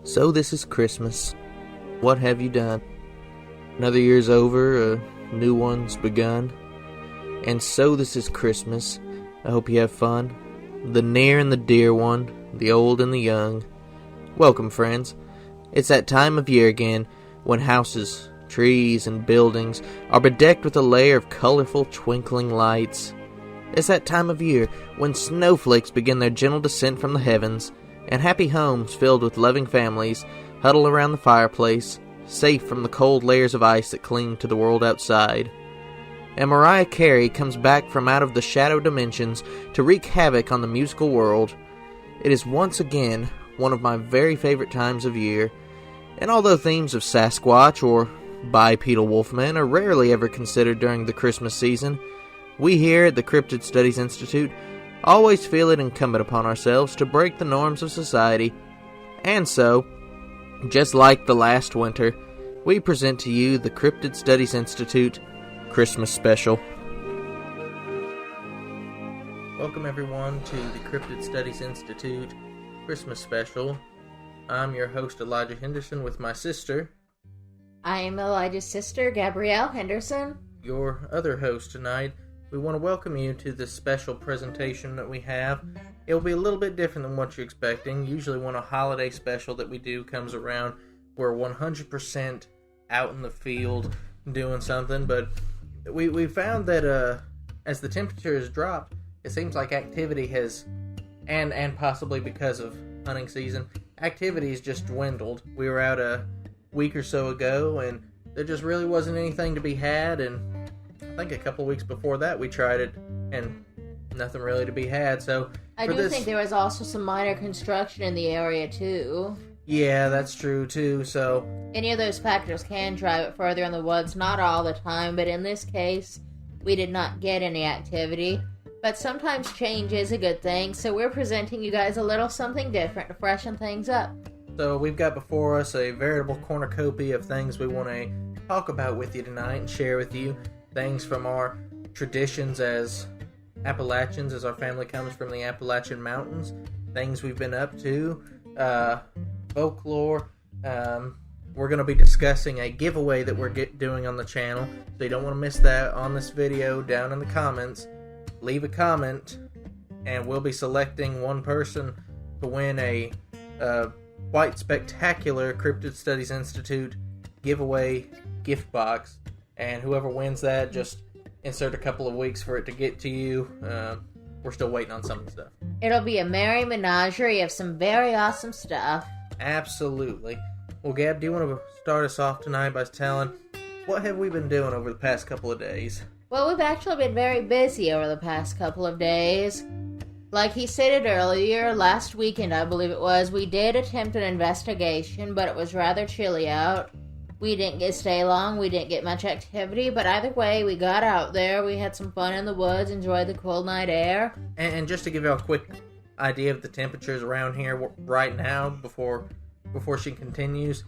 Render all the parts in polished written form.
So this is Christmas. What have you done? Another year's over, a new one's begun. And so this is Christmas. I hope you have fun. The near and the dear one, the old and the young. Welcome, friends. It's that time of year again when houses, trees, and buildings are bedecked with a layer of colorful, twinkling lights. It's that time of year when snowflakes begin their gentle descent from the heavens, and happy homes filled with loving families huddle around the fireplace, safe from the cold layers of ice that cling to the world outside. And Mariah Carey comes back from out of the shadow dimensions to wreak havoc on the musical world. It is once again one of my very favorite times of year, and although themes of Sasquatch or bipedal wolfmen are rarely ever considered during the Christmas season, we here at the Cryptid Studies Institute always feel it incumbent upon ourselves to break the norms of society, and so, just like the last winter, we present to you the Cryptid Studies Institute Christmas Special. Welcome everyone to the Cryptid Studies Institute Christmas Special. I'm your host Elijah Henderson with my sister. I am Elijah's sister, Gabrielle Henderson. Your other host tonight. We want to welcome you to this special presentation that we have. It will be a little bit different than what you're expecting. Usually when a holiday special that we do comes around, we're 100% out in the field doing something, but we found that as the temperature has dropped, it seems like activity has, and possibly because of hunting season, activity has just dwindled. We were out a week or so ago, and there just really wasn't anything to be had, and I think a couple weeks before that we tried it, and nothing really to be had. So I think there was also some minor construction in the area too. Yeah, that's true too. So any of those factors can drive it further in the woods. Not all the time, but in this case, we did not get any activity. But sometimes change is a good thing, so we're presenting you guys a little something different to freshen things up. So we've got before us a veritable cornucopia of things we want to talk about with you tonight and share with you. Things from our traditions as Appalachians, as our family comes from the Appalachian Mountains. Things we've been up to. Folklore. We're going to be discussing a giveaway that we're doing on the channel. So you don't want to miss that on this video. Down in the comments, leave a comment, and we'll be selecting one person to win a quite spectacular Cryptid Studies Institute giveaway gift box. And whoever wins that, just insert a couple of weeks for it to get to you. We're still waiting on some stuff. It'll be a merry menagerie of some very awesome stuff. Absolutely. Well, Gab, do you want to start us off tonight by telling what have we been doing over the past couple of days? Well, we've actually been very busy over the past couple of days. Like he stated earlier, last weekend I believe it was, we did attempt an investigation, but it was rather chilly out. We didn't get to stay long, we didn't get much activity, but either way, we got out there, we had some fun in the woods, enjoyed the cold night air. And just to give you a quick idea of the temperatures around here right now, before she continues,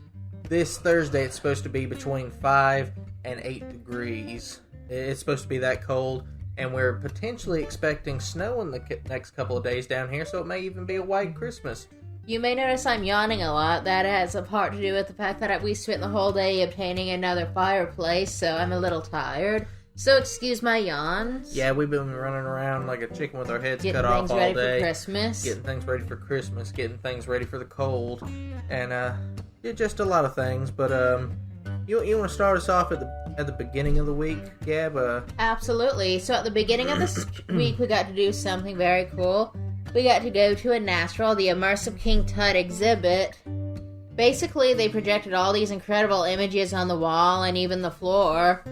this Thursday it's supposed to be between 5 and 8 degrees. It's supposed to be that cold, and we're potentially expecting snow in the next couple of days down here, so it may even be a white Christmas. You may notice I'm yawning a lot. That has a part to do with the fact that we spent the whole day obtaining another fireplace, so I'm a little tired. So excuse my yawns. Yeah, we've been running around like a chicken with our heads cut off all day. Getting things ready for Christmas. Getting things ready for Christmas, getting things ready for the cold, and just a lot of things. But you want to start us off at the beginning of the week, Gab? Absolutely. So at the beginning of this week, we got to do something very cool. We got to go to a natural, the Immersive King Tut exhibit. Basically, they projected all these incredible images on the wall and even the floor,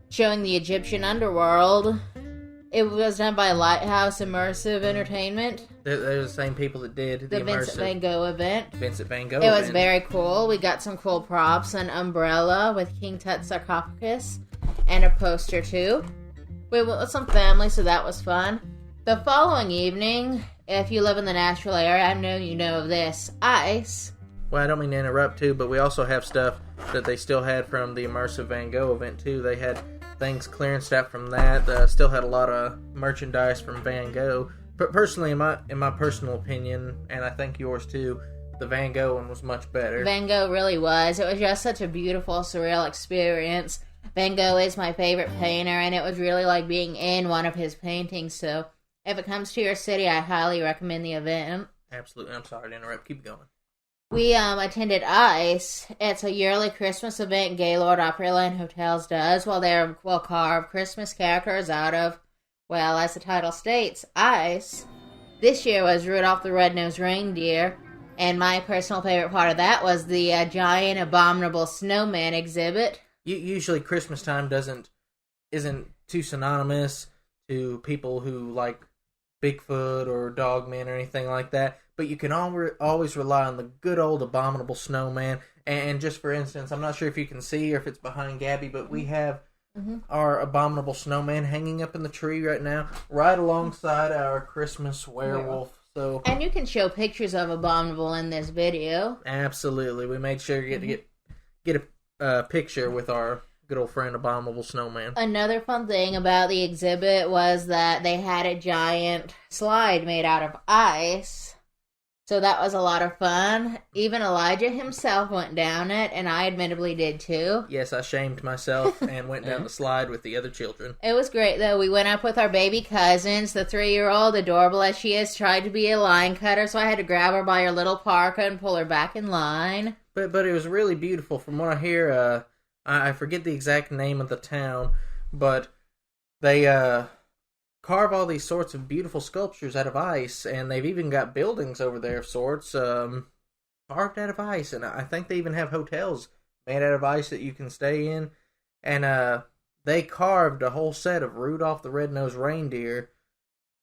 showing the Egyptian underworld. It was done by Lighthouse Immersive Entertainment. They're the same people that did the Vincent Van Gogh event. It was very cool. We got some cool props, an umbrella with King Tut's sarcophagus, and a poster too. We went with some family, so that was fun. The following evening, if you live in the Nashville area, I know you know of this, ice. Well, I don't mean to interrupt too, but we also have stuff that they still had from the Immersive Van Gogh event too. They had things clearanced out from that. Still had a lot of merchandise from Van Gogh. But personally, in my personal opinion, and I think yours too, the Van Gogh one was much better. Van Gogh really was. It was just such a beautiful, surreal experience. Van Gogh is my favorite painter, and it was really like being in one of his paintings. So, if it comes to your city, I highly recommend the event. Absolutely. I'm sorry to interrupt. Keep going. We attended ICE. It's a yearly Christmas event Gaylord Opryland Hotels does, while they will carve Christmas characters out of, well, as the title states, ice. This year was Rudolph the Red-Nosed Reindeer, and my personal favorite part of that was the giant abominable snowman exhibit. Usually Christmas time isn't too synonymous to people who like Bigfoot or Dogman or anything like that, but you can always rely on the good old abominable snowman. And just for instance, I'm not sure if you can see or if it's behind Gabby, but we have our abominable snowman hanging up in the tree right now, right alongside our Christmas werewolf. So, and you can show pictures of Abominable in this video. Absolutely, we made sure to get a picture with our good old friend Abominable Snowman. Another fun thing about the exhibit was that they had a giant slide made out of ice. So that was a lot of fun. Even Elijah himself went down it, and I admittedly did too. Yes, I shamed myself and went down the slide with the other children. It was great, though. We went up with our baby cousins. The 3-year-old, adorable as she is, tried to be a line cutter, so I had to grab her by her little parka and pull her back in line. But it was really beautiful. From what I hear, I forget the exact name of the town, but they carve all these sorts of beautiful sculptures out of ice, and they've even got buildings over there of sorts carved out of ice, and I think they even have hotels made out of ice that you can stay in. And they carved a whole set of Rudolph the Red-Nosed Reindeer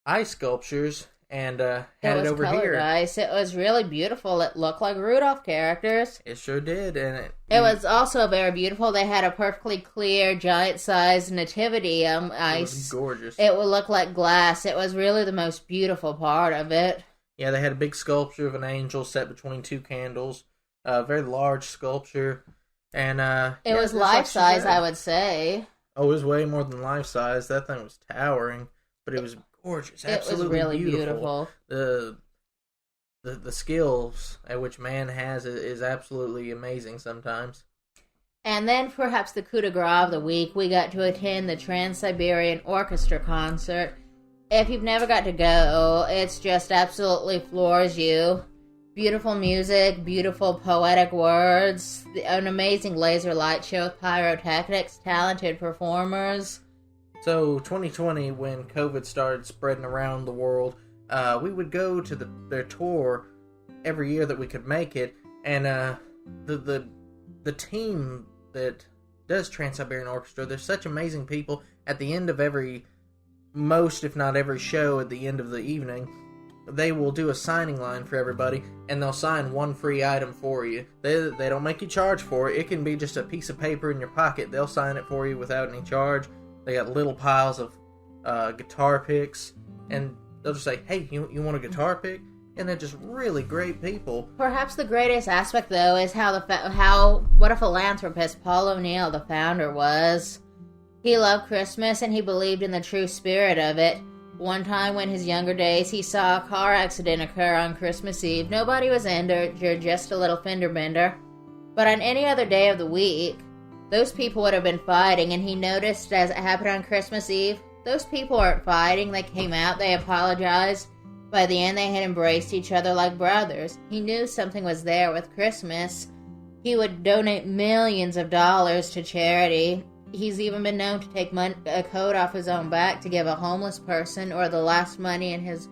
ice sculptures and had it over here. Ice. It was really beautiful. It looked like Rudolph characters. It sure did, and it was also very beautiful. They had a perfectly clear, giant-sized nativity ice. It was gorgeous. It would look like glass. It was really the most beautiful part of it. Yeah, they had a big sculpture of an angel set between two candles. A very large sculpture, and it was life-size, I would say. Oh, it was way more than life-size. That thing was towering, but it was gorgeous. Absolutely it was really beautiful. The skills at which man has is absolutely amazing sometimes. And then perhaps the coup de grace of the week, we got to attend the Trans-Siberian Orchestra concert. If you've never got to go, it's just absolutely floors you. Beautiful music, beautiful poetic words, an amazing laser light show with pyrotechnics, talented performers. So, 2020, when COVID started spreading around the world, we would go to their tour every year that we could make it, and the team that does Trans-Siberian Orchestra, they're such amazing people. At the end of most if not every show, at the end of the evening, they will do a signing line for everybody, and they'll sign one free item for you. They don't make you charge for it. It can be just a piece of paper in your pocket. They'll sign it for you without any charge. They got little piles of guitar picks, and they'll just say, hey, you want a guitar pick? And they're just really great people. Perhaps the greatest aspect, though, is what a philanthropist Paul O'Neill, the founder, was. He loved Christmas, and he believed in the true spirit of it. One time, when his younger days, he saw a car accident occur on Christmas Eve. Nobody was injured, just a little fender bender. But on any other day of the week, those people would have been fighting, and he noticed as it happened on Christmas Eve, those people aren't fighting. They came out, they apologized. By the end, they had embraced each other like brothers. He knew something was there with Christmas. He would donate millions of dollars to charity. He's even been known to take a coat off his own back to give a homeless person or the last money in his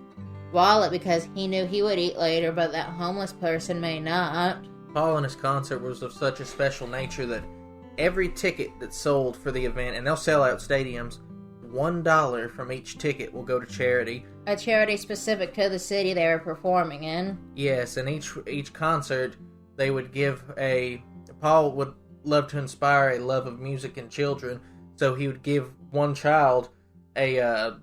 wallet because he knew he would eat later, but that homeless person may not. Paul and his concert was of such a special nature that every ticket that's sold for the event, and they'll sell out stadiums, $1 from each ticket will go to charity. A charity specific to the city they were performing in. Yes, and each concert, they would give Paul would love to inspire a love of music in children, so he would give one child a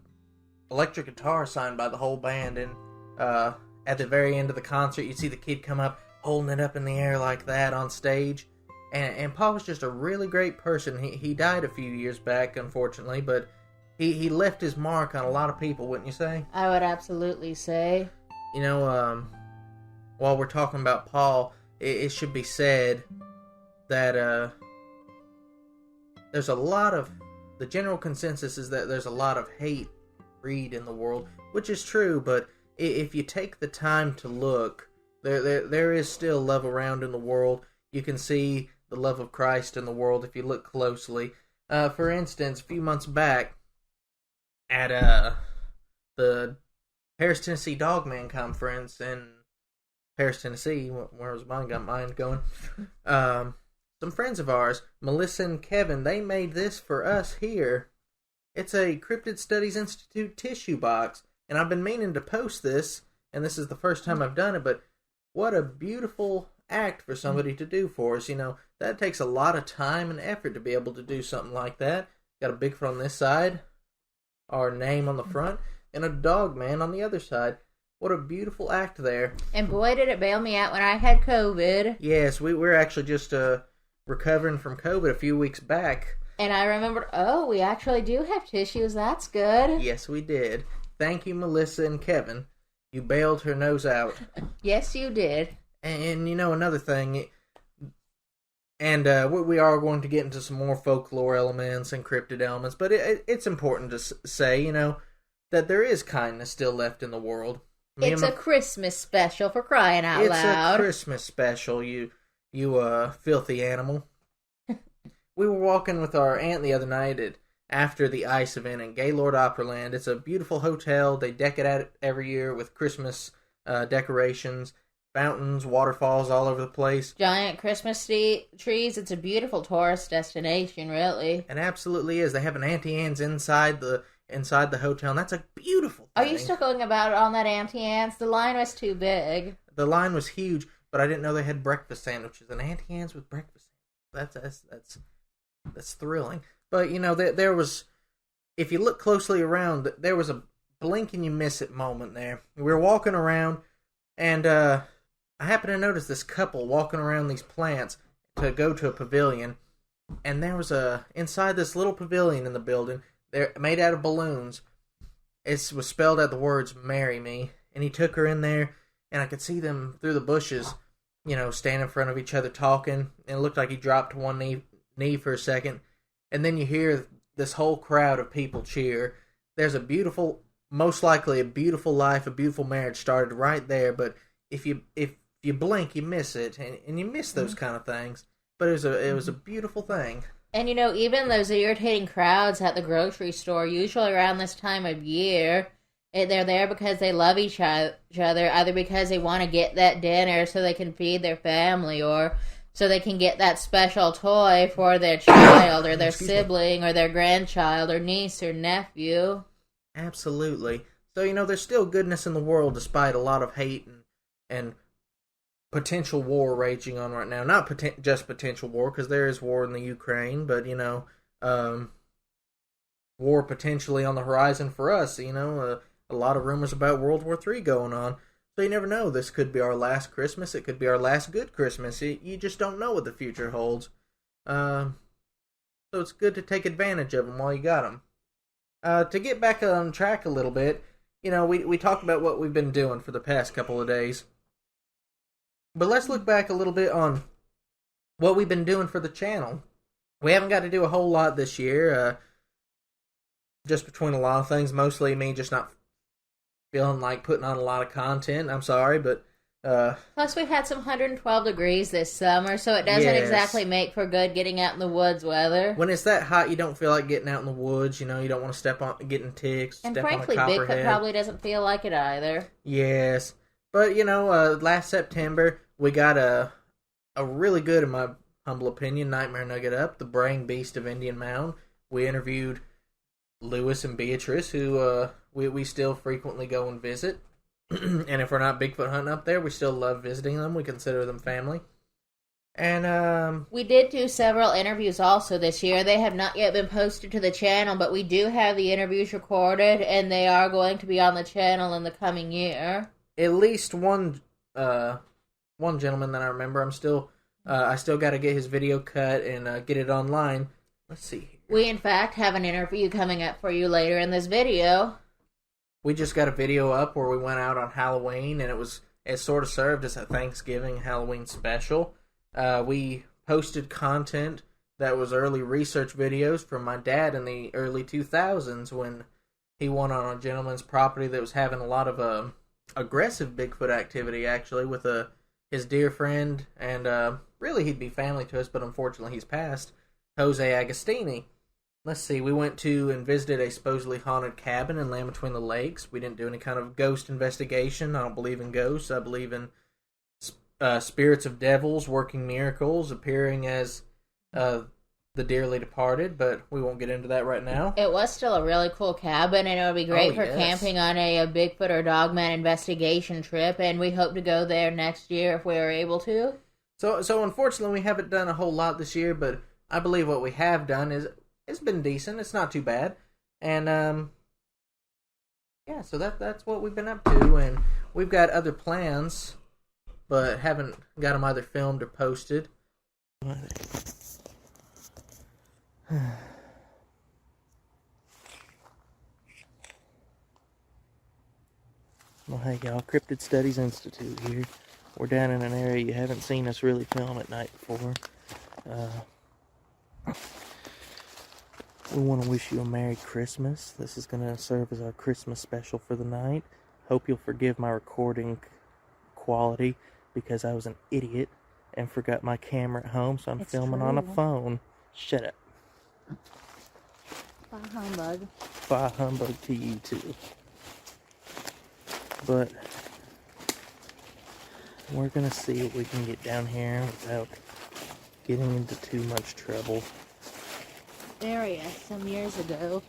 electric guitar signed by the whole band, and at the very end of the concert, you'd see the kid come up holding it up in the air like that on stage. And Paul was just a really great person. He died a few years back, unfortunately, but he left his mark on a lot of people, wouldn't you say? I would absolutely say. You know, while we're talking about Paul, it should be said that there's a lot of... The general consensus is that there's a lot of hate, greed in the world, which is true, but if you take the time to look, there is still love around in the world. You can see the love of Christ in the world if you look closely. For instance, a few months back, at the Paris, Tennessee Dogman Conference in Paris, Tennessee, where was mine going? Some friends of ours, Melissa and Kevin, they made this for us here. It's a Cryptid Studies Institute tissue box, and I've been meaning to post this, and this is the first time I've done it, but what a beautiful act for somebody to do for us. You know, that takes a lot of time and effort to be able to do something like that. Got a Bigfoot on this side, our name on the front, and a dog man on the other side. What a beautiful act there. And boy, did it bail me out when I had COVID. Yes, we're actually just recovering from COVID a few weeks back. And I remembered, oh, we actually do have tissues. That's good. Yes, we did. Thank you, Melissa and Kevin. You bailed her nose out. Yes, you did. And you know, another thing, and we are going to get into some more folklore elements and cryptid elements, but it's important to say, you know, that there is kindness still left in the world. It's a Christmas special, for crying out loud. It's a Christmas special, you filthy animal. We were walking with our aunt the other night after the ice event in Gaylord Opryland. It's a beautiful hotel. They deck it out every year with Christmas decorations, fountains, waterfalls all over the place. Giant Christmas trees. It's a beautiful tourist destination, really. It absolutely is. They have an Auntie Anne's inside the hotel, and that's a beautiful thing. Are you still going about on that Auntie Anne's? The line was too big. The line was huge, but I didn't know they had breakfast sandwiches. An Auntie Anne's with breakfast sandwiches. That's thrilling. But, you know, there was, if you look closely around, there was a blink and you miss it moment there. We were walking around, and I happened to notice this couple walking around these plants to go to a pavilion, and there was inside this little pavilion in the building, they're made out of balloons. It was spelled out the words, "Marry Me," and he took her in there, and I could see them through the bushes, you know, standing in front of each other talking, and it looked like he dropped to one knee for a second, and then you hear this whole crowd of people cheer. There's most likely a beautiful life, a beautiful marriage started right there, but if you blink, you miss it, and you miss those kind of things. But it was a beautiful thing. And, you know, even those irritating crowds at the grocery store, usually around this time of year, they're there because they love each other, either because they want to get that dinner so they can feed their family, or so they can get that special toy for their child, or their sibling, or their grandchild, or niece, or nephew. Absolutely. So, you know, there's still goodness in the world despite a lot of hate and potential war raging on right now. Not just potential war, because there is war in the Ukraine, but, you know, war potentially on the horizon for us, you know, a lot of rumors about World War III going on. So you never know, this could be our last Christmas, it could be our last good Christmas. You just don't know what the future holds. So it's good to take advantage of them while you got them. To get back on track a little bit, you know, we talked about what we've been doing for the past couple of days. But let's look back a little bit on what we've been doing for the channel. We haven't got to do a whole lot this year, just between a lot of things, mostly me just not feeling like putting on a lot of content. I'm sorry, but... Plus, we've had some 112 degrees this summer, so it doesn't exactly make for good getting out in the woods weather. When it's that hot, you don't feel like getting out in the woods, you know, you don't want to step on, getting ticks, and step frankly, on a copperhead. Bigfoot probably doesn't feel like it either. Yes. But, you know, last September, we got a really good, in my humble opinion, Nightmare Nugget up, the Braying Beast of Indian Mound. We interviewed Lewis and Beatrice, who we still frequently go and visit. And if we're not Bigfoot hunting up there, we still love visiting them. We consider them family. And we did do several interviews also this year. They have not yet been posted to the channel, but we do have the interviews recorded, and they are going to be on the channel in the coming year. At least one gentleman that I remember, I still got to get his video cut and get it online. Let's see here. We, in fact, have an interview coming up for you later in this video. We just got a video up where we went out on Halloween, and it was it sort of served as a Thanksgiving Halloween special. We posted content that was early research videos from my dad in the early 2000s when he went on a gentleman's property that was having a lot of aggressive Bigfoot activity, actually, with his dear friend, and really he'd be family to us, but unfortunately he's passed, Jose Agostini. Let's see, we went to and visited a supposedly haunted cabin in Land Between the Lakes. We didn't do any kind of ghost investigation. I don't believe in ghosts. I believe in spirits of devils working miracles, appearing as the dearly departed, but we won't get into that right now. It was still a really cool cabin, and it would be great for camping on a Bigfoot or Dogman investigation trip, and we hope to go there next year if we are able to. So unfortunately, we haven't done a whole lot this year, but I believe what we have done is it's been decent. It's not too bad, and yeah. So that's what we've been up to, and we've got other plans, but haven't got them either filmed or posted. Well, hey y'all, Cryptid Studies Institute here. We're down in an area you haven't seen us really film at night before. We want to wish you a Merry Christmas. This is going to serve as our Christmas special for the night. Hope you'll forgive my recording quality because I was an idiot and forgot my camera at home, so I'm filming on a phone. Shut up. Bah humbug. Bah humbug to you too. But we're gonna see what we can get down here without getting into too much trouble. Area some years ago,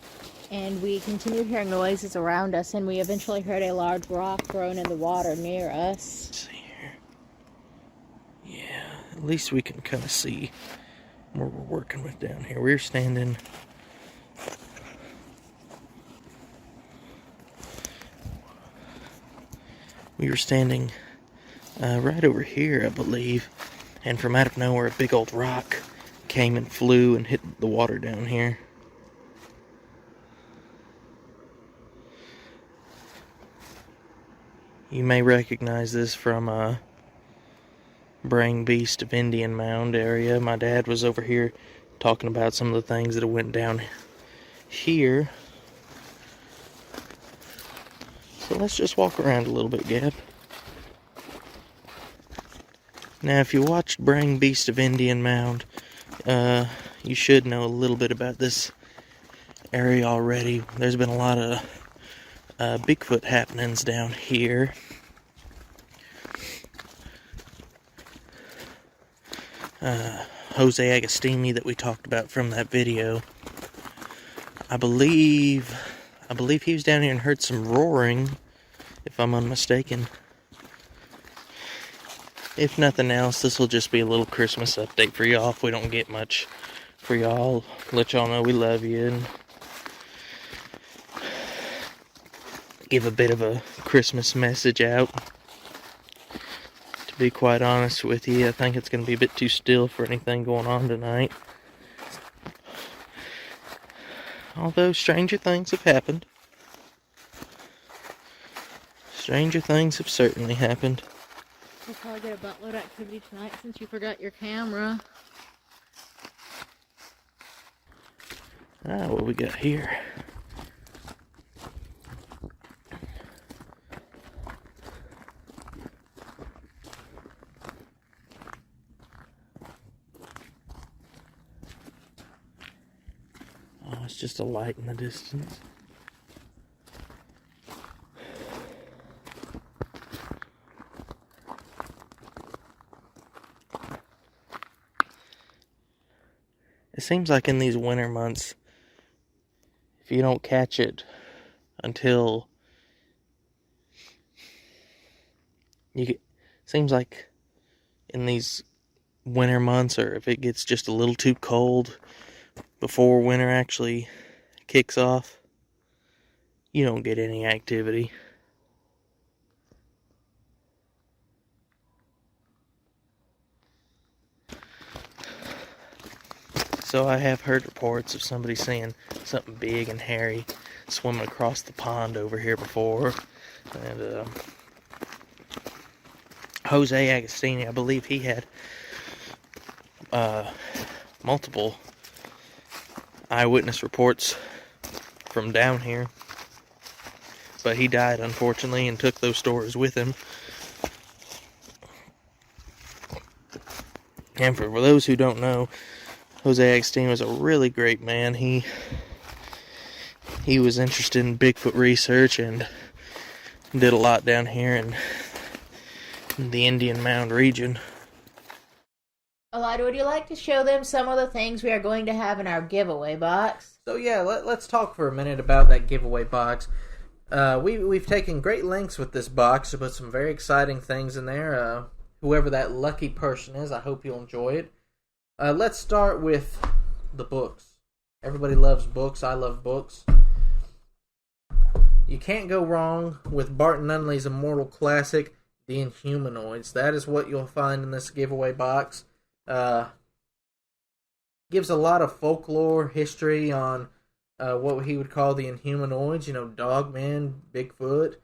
and we continued hearing noises around us, and we eventually heard a large rock thrown in the water near us. Let's see here. Yeah, at least we can kind of see what we're working with down here. We're standing right over here, I believe, and from out of nowhere a big old rock came and flew and hit the water down here. You may recognize this from Braying Beast of Indian Mound area. My dad was over here talking about some of the things that went down here. So let's just walk around a little bit, Gab. Now, if you watched Braying Beast of Indian Mound, you should know a little bit about this area already. There's been a lot of Bigfoot happenings down here. Jose Agostini that we talked about from that video, I believe he was down here and heard some roaring, if I'm unmistaken. If nothing else, this will just be a little Christmas update for y'all. If we don't get much for y'all, let y'all know we love you and give a bit of a Christmas message out. To be quite honest with you, I think it's going to be a bit too still for anything going on tonight. Although stranger things have happened. Stranger things have certainly happened. We'll probably get a buttload activity tonight since you forgot your camera. What we got here? Oh, it's just a light in the distance. It seems like in these winter months, if you don't catch it until seems like in these winter months, or if it gets just a little too cold before winter actually kicks off, you don't get any activity. So I have heard reports of somebody seeing something big and hairy swimming across the pond over here before, and Jose Agostini, I believe he had multiple eyewitness reports from down here. But he died, unfortunately, and took those stories with him. And for those who don't know, Jose Agostini was a really great man. He was interested in Bigfoot research and did a lot down here in the Indian Mound region. Elijah, would you like to show them some of the things we are going to have in our giveaway box? So yeah, let's talk for a minute about that giveaway box. We've taken great lengths with this box to put some very exciting things in there. Whoever that lucky person is, I hope you'll enjoy it. Let's start with the books. Everybody loves books. I love books. You can't go wrong with Barton Nunley's immortal classic, The Inhumanoids. That is what you'll find in this giveaway box. Gives a lot of folklore history on what he would call the Inhumanoids. You know, Dogman, Bigfoot,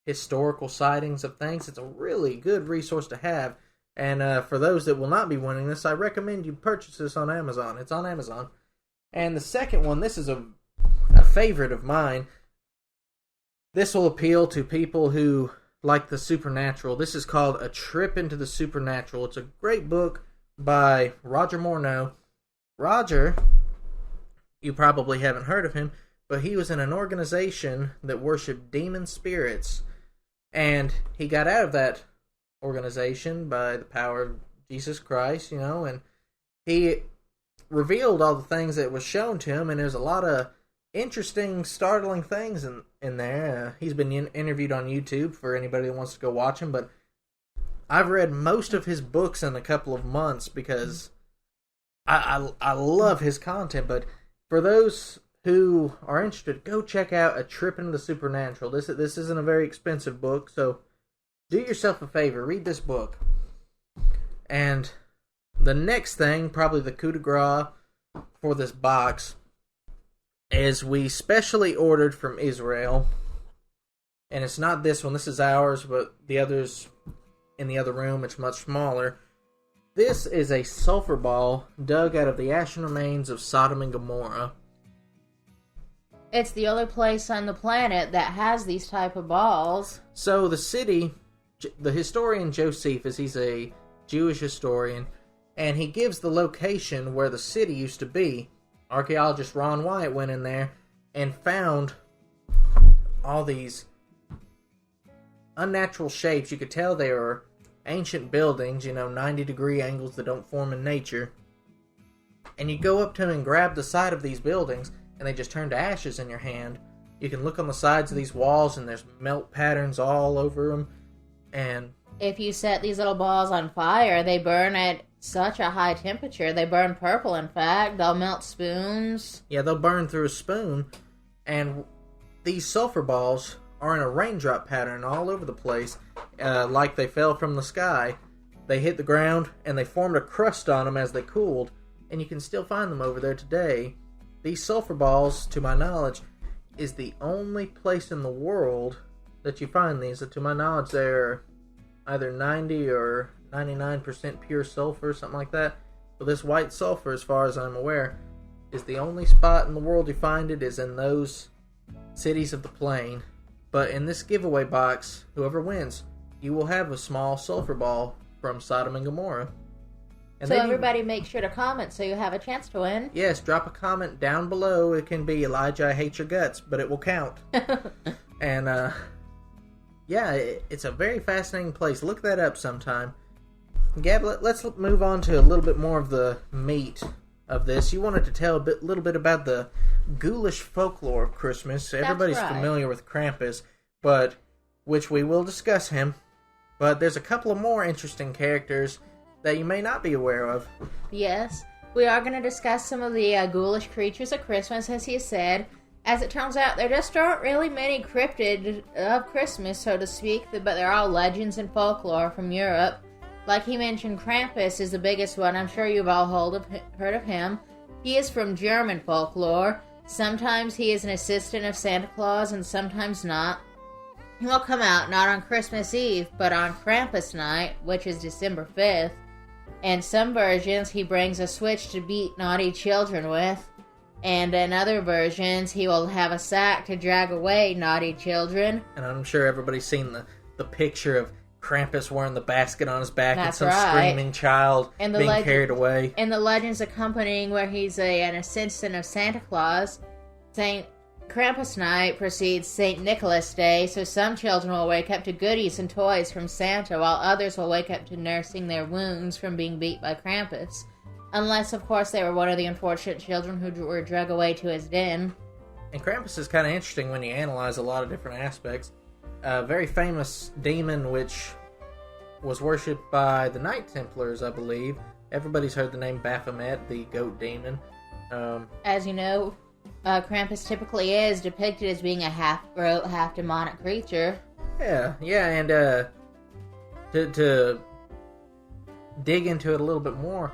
historical sightings of things. It's a really good resource to have. And for those that will not be winning this, I recommend you purchase this on Amazon. It's on Amazon. And the second one, this is a favorite of mine. This will appeal to people who like the supernatural. This is called A Trip into the Supernatural. It's a great book by Roger Morneau. Roger, you probably haven't heard of him, but he was in an organization that worshipped demon spirits. And he got out of that organization by the power of Jesus Christ, and he revealed all the things that was shown to him, and there's a lot of interesting, startling things in there. He's been interviewed on YouTube for anybody that wants to go watch him, but I've read most of his books in a couple of months because I love his content. But for those who are interested, go check out A Trip into the Supernatural. This isn't a very expensive book, so do yourself a favor, read this book. And the next thing, probably the coup de grace for this box, is we specially ordered from Israel. And it's not this one, this is ours, but the others in the other room, it's much smaller. This is a sulfur ball dug out of the ashen remains of Sodom and Gomorrah. It's the only place on the planet that has these type of balls. So the city, the historian Josephus, he's a Jewish historian, and he gives the location where the city used to be. Archaeologist Ron Wyatt went in there and found all these unnatural shapes. You could tell they were ancient buildings, 90-degree angles that don't form in nature. And you go up to them and grab the side of these buildings, and they just turn to ashes in your hand. You can look on the sides of these walls, and there's melt patterns all over them. And if you set these little balls on fire, they burn at such a high temperature. They burn purple, in fact. They'll melt spoons. Yeah, they'll burn through a spoon. And these sulfur balls are in a raindrop pattern all over the place, like they fell from the sky. They hit the ground, and they formed a crust on them as they cooled, and you can still find them over there today. These sulfur balls, to my knowledge, is the only place in the world that you find these. To my knowledge, they're either 90 or 99% pure sulfur, something like that. But this white sulfur, as far as I'm aware, is the only spot in the world you find it is in those cities of the plain. But in this giveaway box, whoever wins, you will have a small sulfur ball from Sodom and Gomorrah. And so everybody make sure to comment so you have a chance to win. Yes, drop a comment down below. It can be, Elijah, I hate your guts, but it will count. And, yeah, it's a very fascinating place. Look that up sometime. Gab, let's move on to a little bit more of the meat of this. You wanted to tell a little bit about the ghoulish folklore of Christmas. Everybody's familiar with Krampus, but which we will discuss him. But there's a couple of more interesting characters that you may not be aware of. Yes, we are going to discuss some of the ghoulish creatures of Christmas, as he said. As it turns out, there just aren't really many cryptid of Christmas, so to speak, but they're all legends and folklore from Europe. Like he mentioned, Krampus is the biggest one. I'm sure you've all heard of him. He is from German folklore. Sometimes he is an assistant of Santa Claus, and sometimes not. He'll come out not on Christmas Eve, but on Krampus night, which is December 5th. In some versions, he brings a switch to beat naughty children with. And in other versions, he will have a sack to drag away naughty children. And I'm sure everybody's seen the picture of Krampus wearing the basket on his back That's and some screaming child being carried away. And the legends accompanying where he's an assistant of Santa Claus, St. Krampus night precedes St. Nicholas Day, so some children will wake up to goodies and toys from Santa, while others will wake up to nursing their wounds from being beat by Krampus. Unless, of course, they were one of the unfortunate children who were dragged away to his den. And Krampus is kind of interesting when you analyze a lot of different aspects. A very famous demon which was worshipped by the Knight Templars, I believe. Everybody's heard the name Baphomet, the goat demon. As you know, Krampus typically is depicted as being a half-goat, half-demonic creature. Yeah, and to dig into it a little bit more,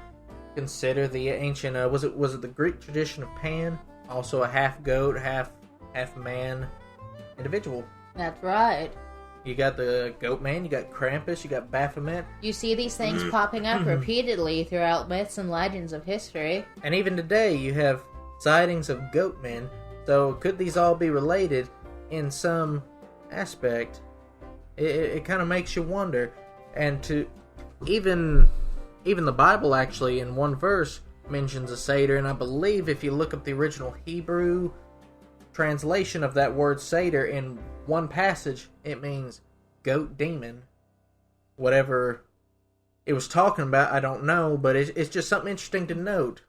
consider the ancient, was it the Greek tradition of Pan? Also a half-goat, half-man individual. That's right. You got the Goat Man, you got Krampus, you got Baphomet. You see these things popping up repeatedly throughout myths and legends of history. And even today, you have sightings of goat men. So could these all be related in some aspect? It kind of makes you wonder. And to even the Bible actually in one verse mentions a satyr, and I believe if you look up the original Hebrew translation of that word satyr in one passage, it means goat demon. Whatever it was talking about, I don't know, but it's just something interesting to note.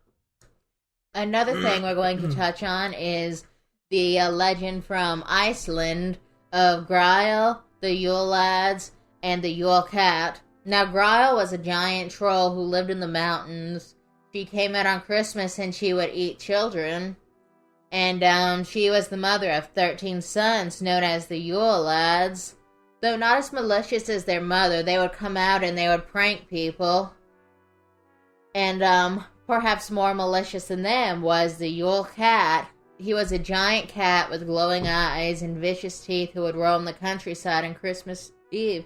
Another thing we're going to touch on is the legend from Iceland of Grail, the Yule Lads, and the Yule Cat. Now, Grail was a giant troll who lived in the mountains. She came out on Christmas and she would eat children. And she was the mother of 13 sons, known as the Yule Lads. Though not as malicious as their mother, they would come out and they would prank people. And perhaps more malicious than them was the Yule Cat. He was a giant cat with glowing eyes and vicious teeth who would roam the countryside on Christmas Eve.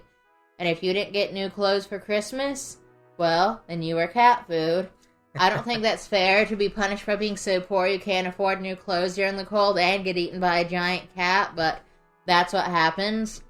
And if you didn't get new clothes for Christmas, well, then you were cat food. I don't think that's fair to be punished for being so poor you can't afford new clothes during the cold and get eaten by a giant cat, but that's what happens.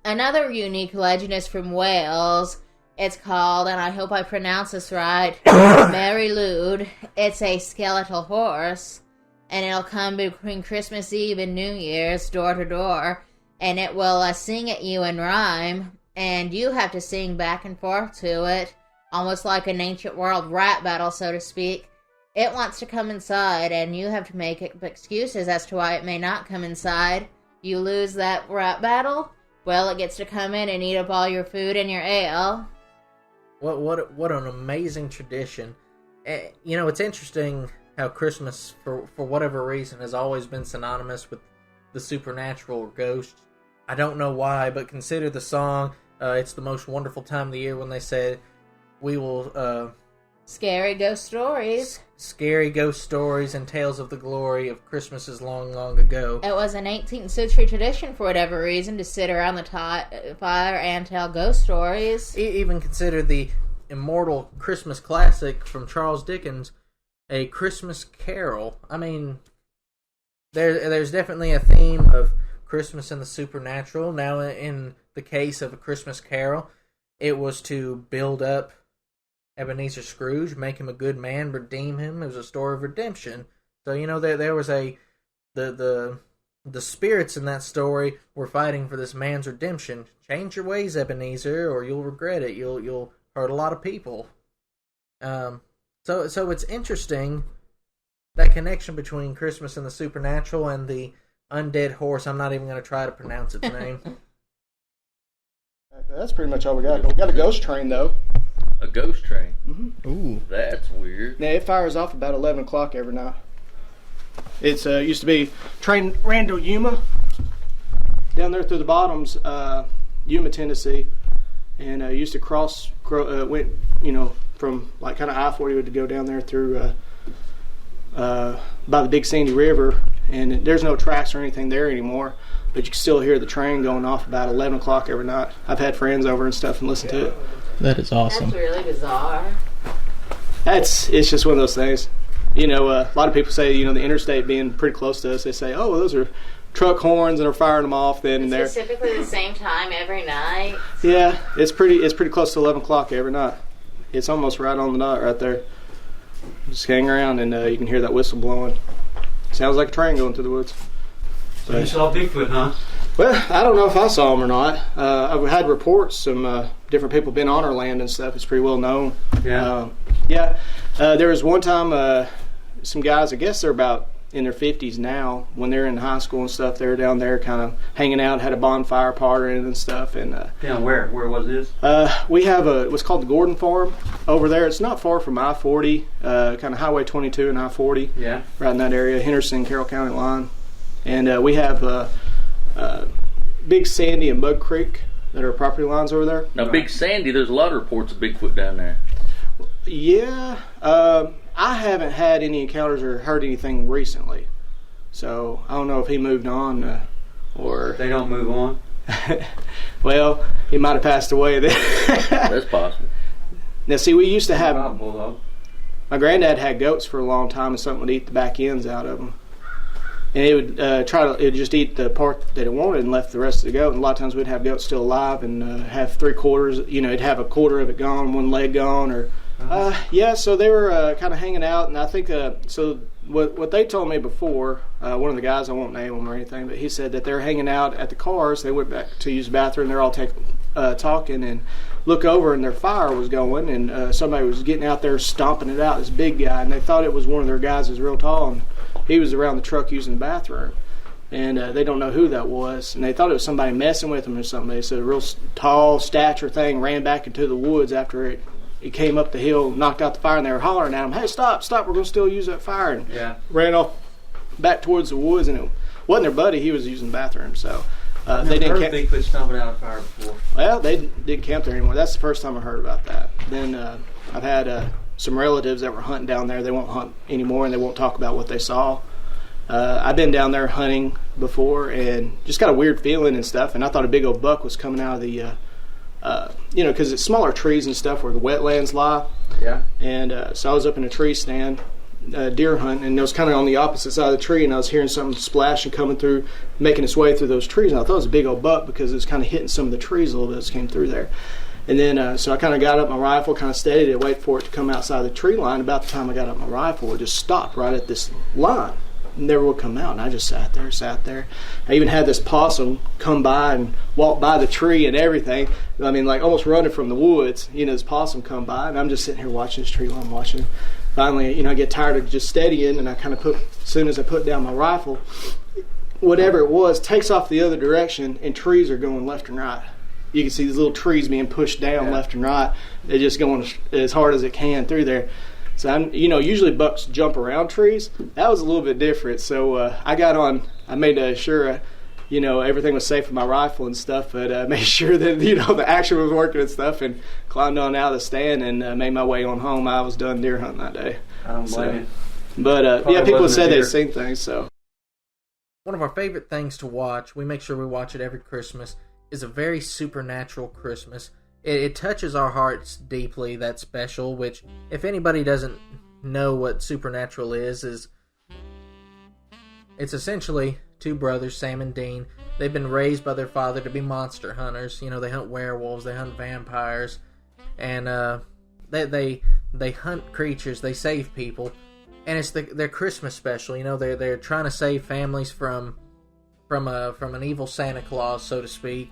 Another unique legend is from Wales. It's called, and I hope I pronounce this right, Mary Lwyd. It's a skeletal horse, and it'll come between Christmas Eve and New Year's, door to door, and it will sing at you in rhyme, and you have to sing back and forth to it, almost like an ancient world rap battle, so to speak. It wants to come inside, and you have to make excuses as to why it may not come inside. You lose that rap battle, well, it gets to come in and eat up all your food and your ale. What an amazing tradition. You know, it's interesting how Christmas, for whatever reason, has always been synonymous with the supernatural or ghosts. I don't know why, but consider the song, It's the Most Wonderful Time of the Year, when they said, we will, Scary ghost stories. Scary ghost stories and tales of the glory of Christmases long, long ago. It was an 18th century tradition, for whatever reason, to sit around the fire and tell ghost stories. Even consider the immortal Christmas classic from Charles Dickens, A Christmas Carol. I mean, there's definitely a theme of Christmas and the supernatural. Now, in the case of A Christmas Carol, it was to build up Ebenezer Scrooge, make him a good man, redeem him. It was a story of redemption. So, you know, there was the spirits in that story were fighting for this man's redemption. Change your ways, Ebenezer, or you'll regret it. You'll hurt a lot of people. So it's interesting, that connection between Christmas and the supernatural and the undead horse. I'm not even going to try to pronounce its name. That's pretty much all we got. We got a ghost train, though. A ghost train? Mm-hmm. Ooh. That's weird. Yeah, it fires off about 11 o'clock every night. It's used to be train ran to Yuma, down there through the bottoms, Yuma, Tennessee, and used to went, from like kind of I-40 to go down there through by the Big Sandy River, and there's no tracks or anything there anymore. but you can still hear the train going off about 11 o'clock every night. I've had friends over and stuff and listen to it. That is awesome. That's really bizarre. It's just one of those things. A lot of people say, the interstate being pretty close to us, they say, oh, well, those are truck horns and are firing them off then and there. It's typically the same time every night. Yeah, it's pretty close to 11 o'clock every night. It's almost right on the dot right there. Just hang around and you can hear that whistle blowing. Sounds like a train going through the woods. So you saw Bigfoot, huh? Well, I don't know if I saw him or not. I've had reports, some different people been on our land and stuff. It's pretty well known. Yeah. There was one time some guys, I guess they're about in their 50s now, when they're in high school and stuff, they were down there kind of hanging out, had a bonfire party and stuff. And down where? Where was this? we have what's called the Gordon Farm over there. It's not far from I-40, kind of Highway 22 and I-40. Yeah. Right in that area, Henderson, Carroll County line. And we have Big Sandy and Mud Creek that are property lines over there. Now, Big Sandy, there's a lot of reports of Bigfoot down there. Yeah, I haven't had any encounters or heard anything recently, so I don't know if he moved on or they don't move on. Well, he might have passed away then. That's possible. Now, see, we used to have Bulldog. my granddad had goats for a long time, and something would eat the back ends out of them, and it would it would just eat the part that it wanted and left the rest of the goat. And a lot of times we'd have goats still alive and have 3/4. It'd have a quarter of it gone, one leg gone, or. So they were kind of hanging out, and I think so. What they told me before, one of the guys, I won't name him or anything, but he said that they're hanging out at the cars. They went back to use the bathroom. They're all talking and look over, and their fire was going, and somebody was getting out there stomping it out. This big guy, and they thought it was one of their guys who was real tall, and he was around the truck using the bathroom. And they don't know who that was, and they thought it was somebody messing with them or something. They said a real tall stature thing ran back into the woods after it came up the hill, knocked out the fire, and they were hollering at him, hey, stop, we're going to still use that fire. And ran off back towards the woods, and it wasn't their buddy, he was using the bathroom. So they didn't heard Bigfoot stomping out a fire before. Well, they didn't camp there anymore. That's the first time I heard about that. Then I've had some relatives that were hunting down there. They won't hunt anymore, and they won't talk about what they saw. I've been down there hunting before and just got a weird feeling and stuff, and I thought a big old buck was coming out of the because it's smaller trees and stuff where the wetlands lie. Yeah. And so I was up in a tree stand, deer hunting, and it was kind of on the opposite side of the tree, and I was hearing something splashing coming through, making its way through those trees. And I thought it was a big old buck because it was kind of hitting some of the trees a little bit as it came through there. And then so I kind of got up my rifle, kind of steadied it, wait for it to come outside the tree line. About the time I got up my rifle, it just stopped right at this line. Never would come out, and I just sat there. I even had this possum come by and walk by the tree and everything. I mean, like almost running from the woods. This possum come by, and I'm just sitting here watching this tree line, watching. Finally, I get tired of just steadying, and I kind of as soon as I put down my rifle, whatever it was takes off the other direction, and trees are going left and right. You can see these little trees being pushed down left and right. They're just going as hard as it can through there. So usually bucks jump around trees. That was a little bit different. So I got on. I made sure, everything was safe with my rifle and stuff. But made sure that the action was working and stuff. And climbed on out of the stand and made my way on home. I was done deer hunting that day. I don't blame you. But people have said they've seen things. So one of our favorite things to watch, we make sure we watch it every Christmas, is A Very Supernatural Christmas. It touches our hearts deeply, that special, which, if anybody doesn't know what Supernatural is it's essentially two brothers, Sam and Dean. They've been raised by their father to be monster hunters. They hunt werewolves, they hunt vampires, and they hunt creatures, they save people, and it's their Christmas special. They're trying to save families from an evil Santa Claus, so to speak.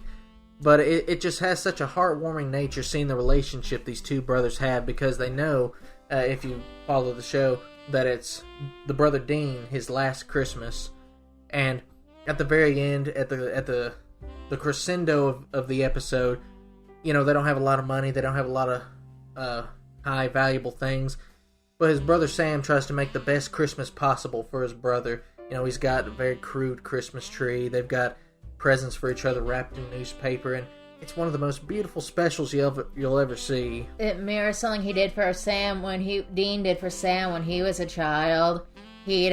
But it just has such a heartwarming nature seeing the relationship these two brothers have, because they know, if you follow the show, that it's the brother Dean, his last Christmas. And at the very end, at the crescendo of the episode, they don't have a lot of money, they don't have a lot of high valuable things, but his brother Sam tries to make the best Christmas possible for his brother. He's got a very crude Christmas tree, they've got presents for each other wrapped in newspaper, and it's one of the most beautiful specials you'll ever see. It mirrors something Dean did for Sam when he was a child. He'd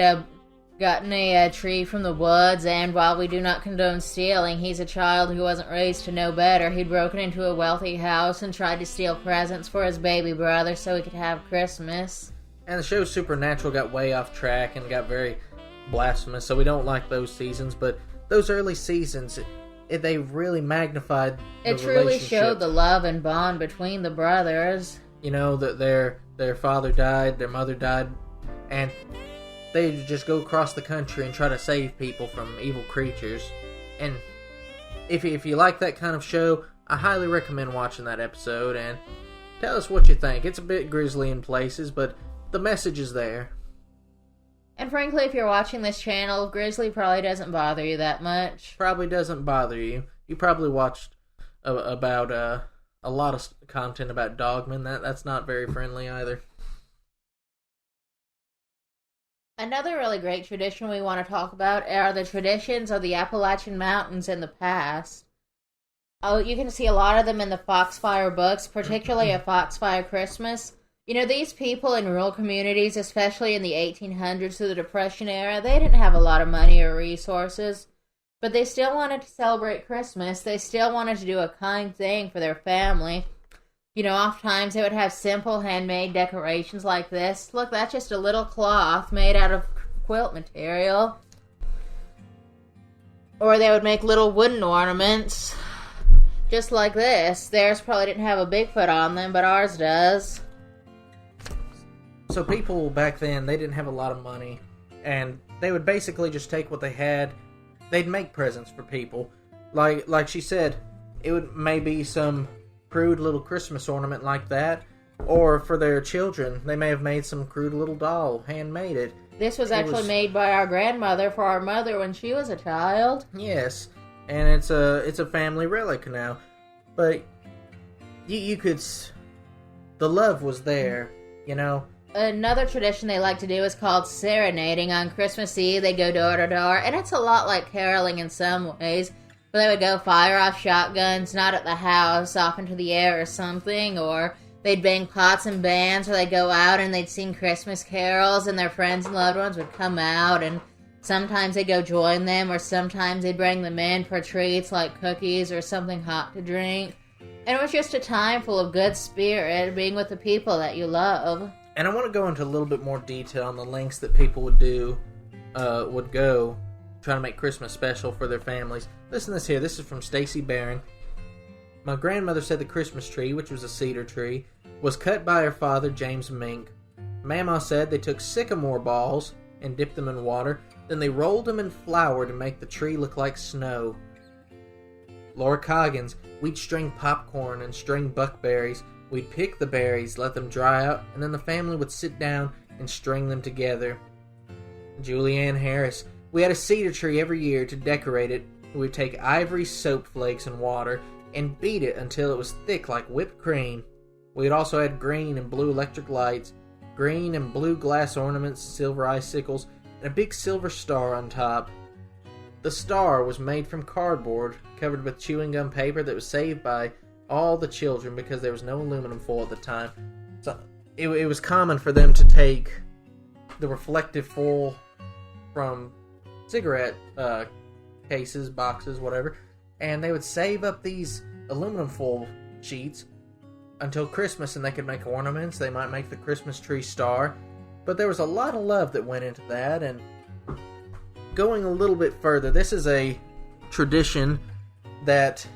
go gotten a tree from the woods, and while we do not condone stealing, he's a child who wasn't raised to know better. He'd broken into a wealthy house and tried to steal presents for his baby brother so he could have Christmas. And the show Supernatural got way off track and got very blasphemous, so we don't like those seasons, but those early seasons, they really magnified the It truly showed the love and bond between the brothers. You know, that their father died, their mother died, and they just go across the country and try to save people from evil creatures. And if you like that kind of show, I highly recommend watching that episode, and tell us what you think. It's a bit grisly in places, but the message is there. And frankly, if you're watching this channel, Grizzly probably doesn't bother you that much. Probably doesn't bother you. You probably watched about a lot of content about dogmen. That's not very friendly either. Another really great tradition we want to talk about are the traditions of the Appalachian Mountains in the past. Oh, you can see a lot of them in the Foxfire books, particularly a Foxfire Christmas. You know, these people in rural communities, especially in the 1800s to the Depression era, they didn't have a lot of money or resources, but they still wanted to celebrate Christmas. They still wanted to do a kind thing for their family. You know, oftentimes they would have simple handmade decorations like this. Look, that's just a little cloth made out of quilt material. Or they would make little wooden ornaments, just like this. Theirs probably didn't have a Bigfoot on them, but ours does. So people back then, they didn't have a lot of money, and they would basically just take what they had. They'd make presents for people. Like she said, it would maybe some crude little Christmas ornament like that, or for their children, they may have made some crude little doll, handmade it. This was actually made by our grandmother for our mother when she was a child. Yes, and it's a family relic now. But you could, the love was there, you know. Another tradition they like to do is called serenading. On Christmas Eve, they go door to door, and it's a lot like caroling in some ways. But they would go fire off shotguns, not at the house, off into the air or something, or they'd bang pots and bands, or they'd go out and they'd sing Christmas carols, and their friends and loved ones would come out, and sometimes they'd go join them, or sometimes they'd bring them in for treats like cookies or something hot to drink. And it was just a time full of good spirit, being with the people that you love. And I want to go into a little bit more detail on the lengths that people would go trying to make Christmas special for their families. Listen to this here. This is from Stacy Barron. My grandmother said the Christmas tree, which was a cedar tree, was cut by her father, James Mink. Mama said they took sycamore balls and dipped them in water, then they rolled them in flour to make the tree look like snow. Laura Coggins, we'd string popcorn and string buckberries. We'd pick the berries, let them dry out, and then the family would sit down and string them together. Julianne Harris, we had a cedar tree every year to decorate it. We'd take ivory soap flakes and water and beat it until it was thick like whipped cream. We had also had green and blue electric lights, green and blue glass ornaments, silver icicles, and a big silver star on top. The star was made from cardboard, covered with chewing gum paper that was saved by all the children because there was no aluminum foil at the time. So it was common for them to take the reflective foil from cigarette cases, boxes, whatever, and they would save up these aluminum foil sheets until Christmas, and they could make ornaments. They might make the Christmas tree star, but there was a lot of love that went into that. And going a little bit further, this is a tradition that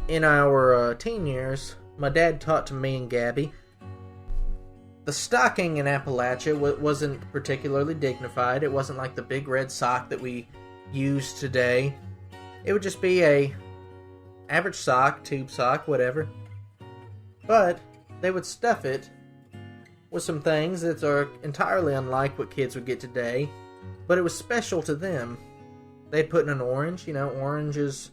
in our teen years my dad taught to me and Gabby. The stocking in Appalachia wasn't particularly dignified. It wasn't like the big red sock that we use today. It would just be a average sock, tube sock, whatever. But they would stuff it with some things that are entirely unlike what kids would get today. But it was special to them. They'd put in an orange. You know, oranges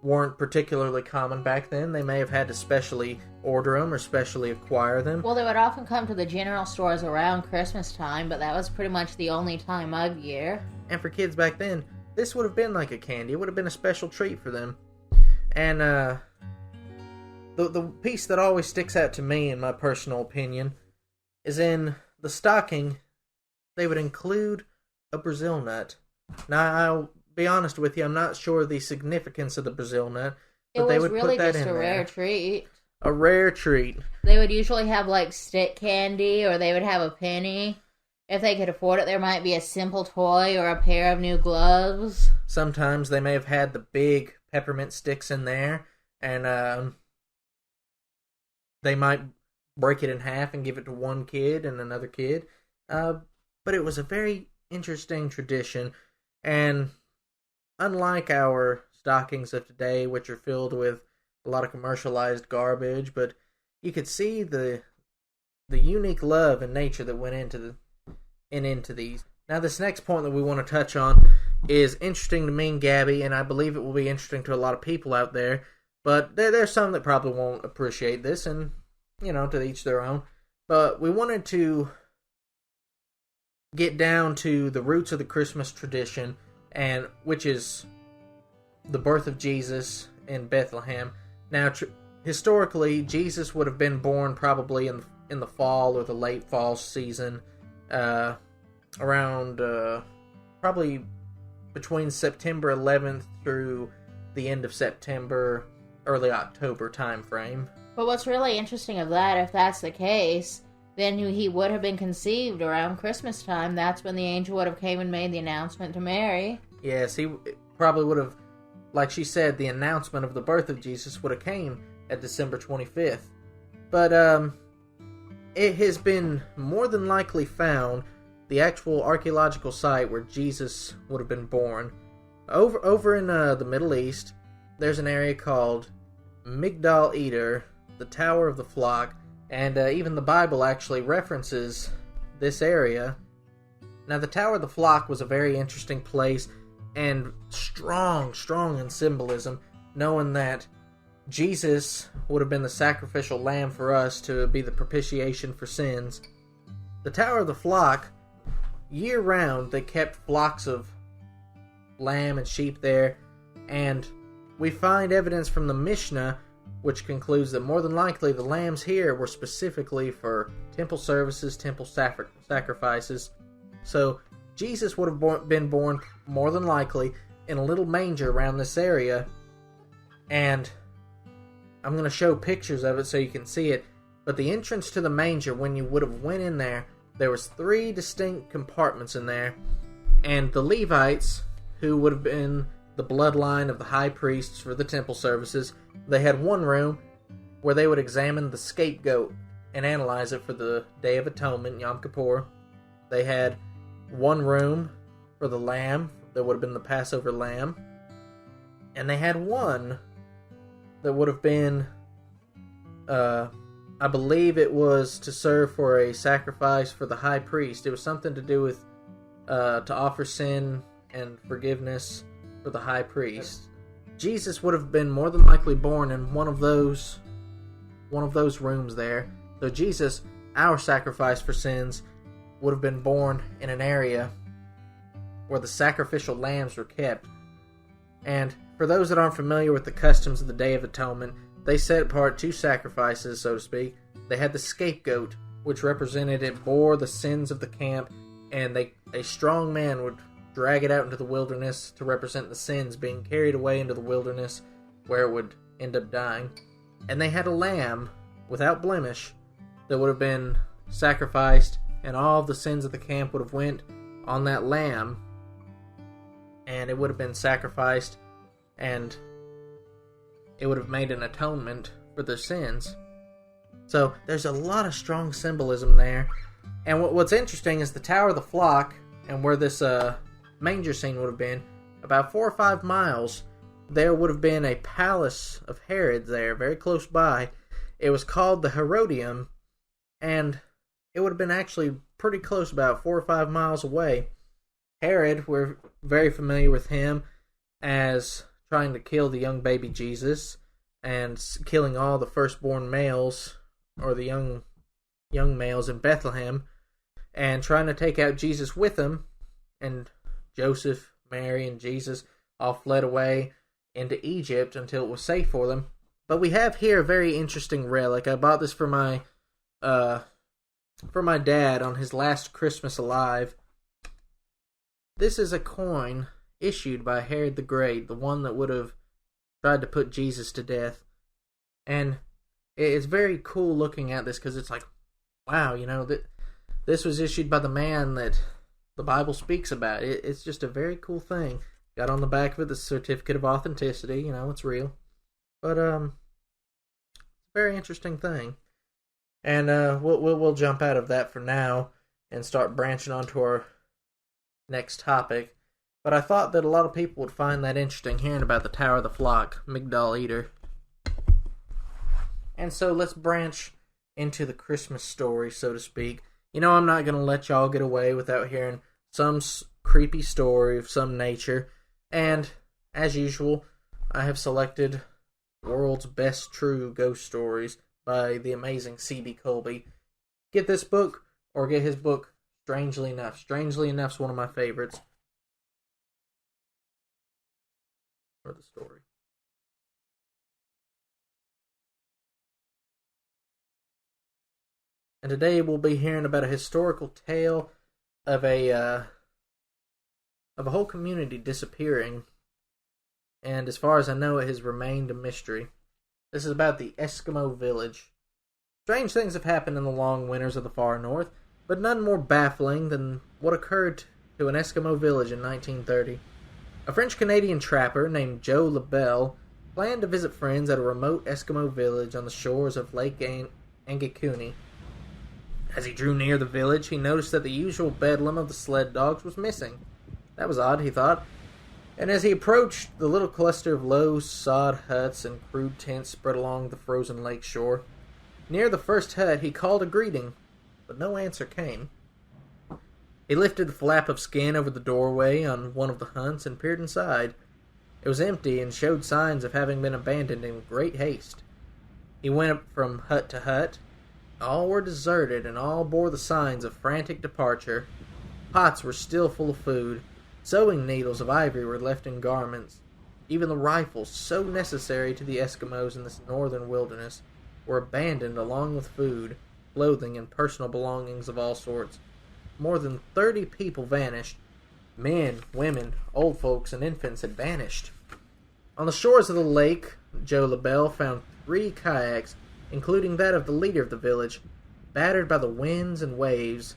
weren't particularly common back then. They may have had to specially order them or specially acquire them. Well, they would often come to the general stores around Christmas time, but that was pretty much the only time of year. And for kids back then, this would have been like a candy. It would have been a special treat for them. And the piece that always sticks out to me, in my personal opinion, is in the stocking. they would include a Brazil nut. Now, I'll be honest with you, I'm not sure of the significance of the Brazil nut, but they would really put that just in a rare there. treat. A rare treat. They would usually have, like, stick candy, or they would have a penny. If they could afford it, there might be a simple toy or a pair of new gloves. Sometimes they may have had the big peppermint sticks in there, and they might break it in half and give it to one kid and another kid. But it was a very interesting tradition, and unlike our stockings of today, which are filled with a lot of commercialized garbage, but you could see the unique love and nature that went into these. Now, this next point that we want to touch on is interesting to me and Gabby, and I believe it will be interesting to a lot of people out there, but there's some that probably won't appreciate this, and, to each their own. But we wanted to get down to the roots of the Christmas tradition, and which is the birth of Jesus in Bethlehem. Now, historically, Jesus would have been born probably in the fall or the late fall season, around probably between September 11th through the end of September, early October time frame. But what's really interesting of that, if that's the case, then he would have been conceived around Christmas time. That's when the angel would have came and made the announcement to Mary. Yes, he probably would have, like she said, the announcement of the birth of Jesus would have came at December 25th. But it has been more than likely found the actual archaeological site where Jesus would have been born. Over in the Middle East, there's an area called Migdal Eder, the Tower of the Flock, and even the Bible actually references this area. Now, the Tower of the Flock was a very interesting place, and strong in symbolism, knowing that Jesus would have been the sacrificial lamb for us to be the propitiation for sins. The Tower of the Flock, year-round, they kept flocks of lamb and sheep there, and we find evidence from the Mishnah which concludes that more than likely the lambs here were specifically for temple services, temple sacrifices. So Jesus would have been born more than likely in a little manger around this area, and I'm going to show pictures of it so you can see it. But the entrance to the manger, when you would have went in there was 3 distinct compartments in there, and the Levites, who would have been the bloodline of the high priests for the temple services, they had one room where they would examine the scapegoat and analyze it for the Day of Atonement, Yom Kippur. They had one room for the lamb, that would have been the Passover lamb, and they had one that would have been, I believe it was to serve for a sacrifice for the high priest. It was something to do with to offer sin and forgiveness for the high priest. Jesus would have been more than likely born in one of those rooms there. So Jesus, our sacrifice for sins, would have been born in an area where the sacrificial lambs were kept. And for those that aren't familiar with the customs of the Day of Atonement, they set apart 2 sacrifices, so to speak. They had the scapegoat, which represented it bore the sins of the camp, and a strong man would drag it out into the wilderness to represent the sins being carried away into the wilderness where it would end up dying. And they had a lamb without blemish that would have been sacrificed, and all of the sins of the camp would have went on that lamb, and it would have been sacrificed, and it would have made an atonement for their sins. So there's a lot of strong symbolism there. And what's interesting is the Tower of the Flock, and where this manger scene would have been, about 4 or 5 miles, there would have been a palace of Herod there, very close by. It was called the Herodium, and it would have been actually pretty close, about 4 or 5 miles away. Herod, we're very familiar with him as trying to kill the young baby Jesus, and killing all the firstborn males, or the young males in Bethlehem, and trying to take out Jesus with him, and Joseph, Mary, and Jesus all fled away into Egypt until it was safe for them. But we have here a very interesting relic. I bought this for my dad on his last Christmas alive. this is a coin issued by Herod the Great, the one that would have tried to put Jesus to death. And it's very cool looking at this because it's like, wow, this was issued by the man that the Bible speaks about. It's just a very cool thing. Got on the back of it the certificate of authenticity. It's real. But it's a very interesting thing. And we'll jump out of that for now and start branching onto our next topic. But I thought that a lot of people would find that interesting, hearing about the Tower of the Flock, Migdal Eder. And so let's branch into the Christmas story, so to speak. I'm not going to let y'all get away without hearing some creepy story of some nature. And, as usual, I have selected World's Best True Ghost Stories by the amazing C.B. Colby. Get this book, or get his book, Strangely Enough. Strangely Enough's one of my favorites. For the story. And today we'll be hearing about a historical tale of a whole community disappearing. And as far as I know, it has remained a mystery. This is about the Eskimo Village. Strange things have happened in the long winters of the far north, but none more baffling than what occurred to an Eskimo village in 1930. A French-Canadian trapper named Joe LaBelle planned to visit friends at a remote Eskimo village on the shores of Lake Angakuni. As he drew near the village, he noticed that the usual bedlam of the sled dogs was missing. That was odd, he thought. And as he approached the little cluster of low sod huts and crude tents spread along the frozen lake shore, near the first hut he called a greeting, but no answer came. He lifted the flap of skin over the doorway on one of the huts and peered inside. It was empty and showed signs of having been abandoned in great haste. He went from hut to hut. All were deserted, and all bore the signs of frantic departure. Pots were still full of food. Sewing needles of ivory were left in garments. Even the rifles, so necessary to the Eskimos in this northern wilderness, were abandoned along with food, clothing, and personal belongings of all sorts. More than 30 people vanished. Men, women, old folks, and infants had vanished. On the shores of the lake, Joe LaBelle found 3 kayaks, including that of the leader of the village, battered by the winds and waves.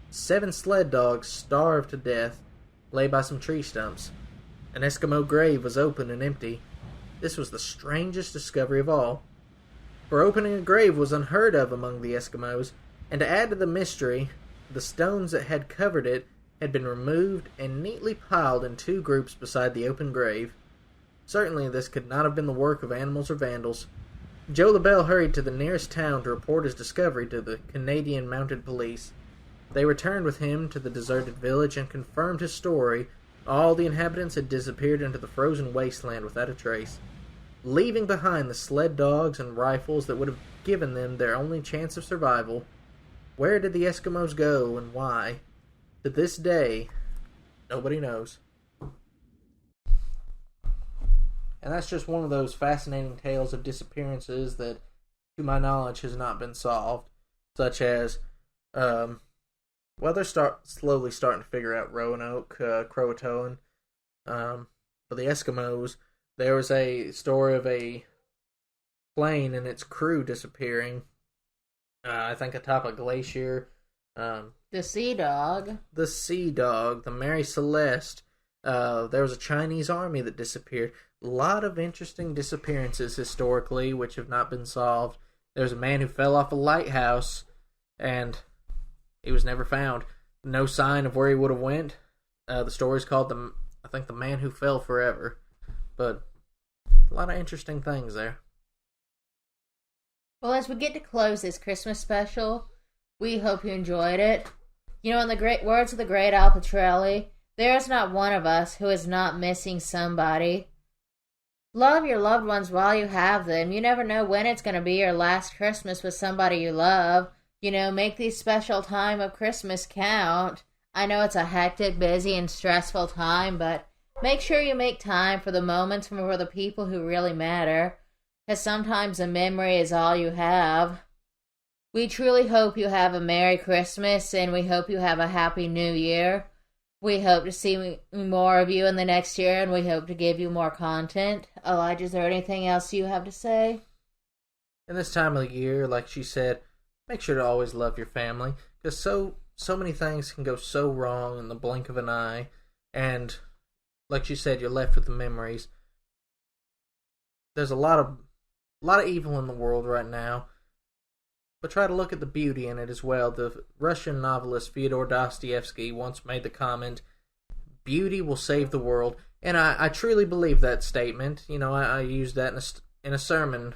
7 sled dogs, starved to death, lay by some tree stumps. An Eskimo grave was open and empty. This was the strangest discovery of all, for opening a grave was unheard of among the Eskimos, and to add to the mystery, the stones that had covered it had been removed and neatly piled in 2 groups beside the open grave. Certainly this could not have been the work of animals or vandals. Joe LaBelle hurried to the nearest town to report his discovery to the Canadian Mounted Police. They returned with him to the deserted village and confirmed his story. All the inhabitants had disappeared into the frozen wasteland without a trace, leaving behind the sled dogs and rifles that would have given them their only chance of survival. Where did the Eskimos go, and why? To this day, nobody knows. And that's just one of those fascinating tales of disappearances that, to my knowledge, has not been solved. Such as, they're slowly starting to figure out Roanoke, Croatoan. For the Eskimos, there was a story of a plane and its crew disappearing. I think atop a glacier. The Sea Dog. The Sea Dog, the Mary Celeste. There was a Chinese army that disappeared. A lot of interesting disappearances historically, which have not been solved. There's a man who fell off a lighthouse, and he was never found. No sign of where he would have went. The story's called the Man Who Fell Forever. But a lot of interesting things there. Well, as we get to close this Christmas special, we hope you enjoyed it. In the great words of the great Al Petrelli, there is not one of us who is not missing somebody. Love your loved ones while you have them. You never know when it's going to be your last Christmas with somebody you love. Make these special time of Christmas count. I know it's a hectic, busy, and stressful time, but make sure you make time for the moments for the people who really matter, because sometimes a memory is all you have. We truly hope you have a Merry Christmas, and we hope you have a Happy New Year. We hope to see more of you in the next year, and we hope to give you more content. Elijah, is there anything else you have to say? In this time of the year, like she said, make sure to always love your family, because so many things can go so wrong in the blink of an eye, and like she said, you're left with the memories. There's a lot of evil in the world right now, but try to look at the beauty in it as well. The Russian novelist Fyodor Dostoevsky once made the comment, "Beauty will save the world," and I truly believe that statement. You know, I used that in a sermon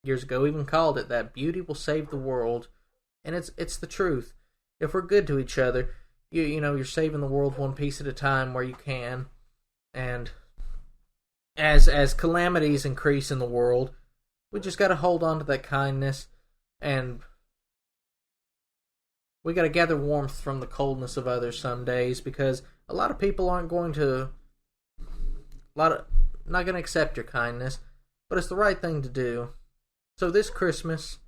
years ago, even called it that. Beauty will save the world, and it's the truth. If we're good to each other, you know, you're saving the world one piece at a time where you can, and as calamities increase in the world, we just got to hold on to that kindness, and we got to gather warmth from the coldness of others some days, because a lot of people not going to accept your kindness, but it's the right thing to do. So this Christmas,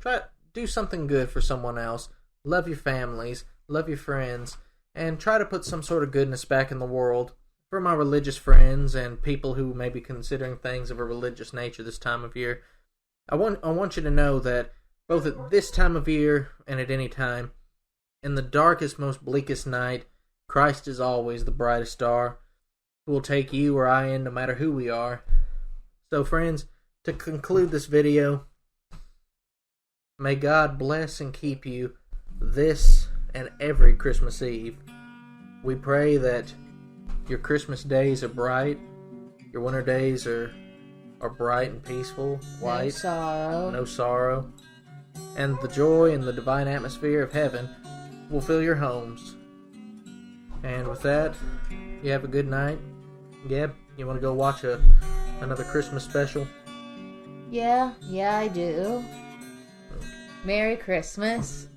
try to do something good for someone else. Love your families, love your friends, and try to put some sort of goodness back in the world. For my religious friends and people who may be considering things of a religious nature this time of year, I want you to know that both at this time of year and at any time, in the darkest, most bleakest night, Christ is always the brightest star, who will take you or I in no matter who we are. So friends, to conclude this video, may God bless and keep you this and every Christmas Eve. We pray that your Christmas days are bright, your winter days are bright and peaceful, white, no sorrow, and the joy and the divine atmosphere of heaven will fill your homes. And with that, you have a good night. Gab, you want to go watch another Christmas special? Yeah, I do. Merry Christmas.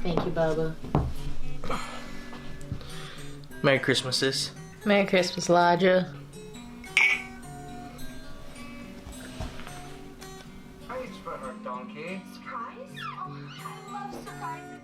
Thank you, Bubba. Merry Christmas, sis. Merry Christmas, Elijah. Reach for her, donkey. Surprise? Oh, I love surprises.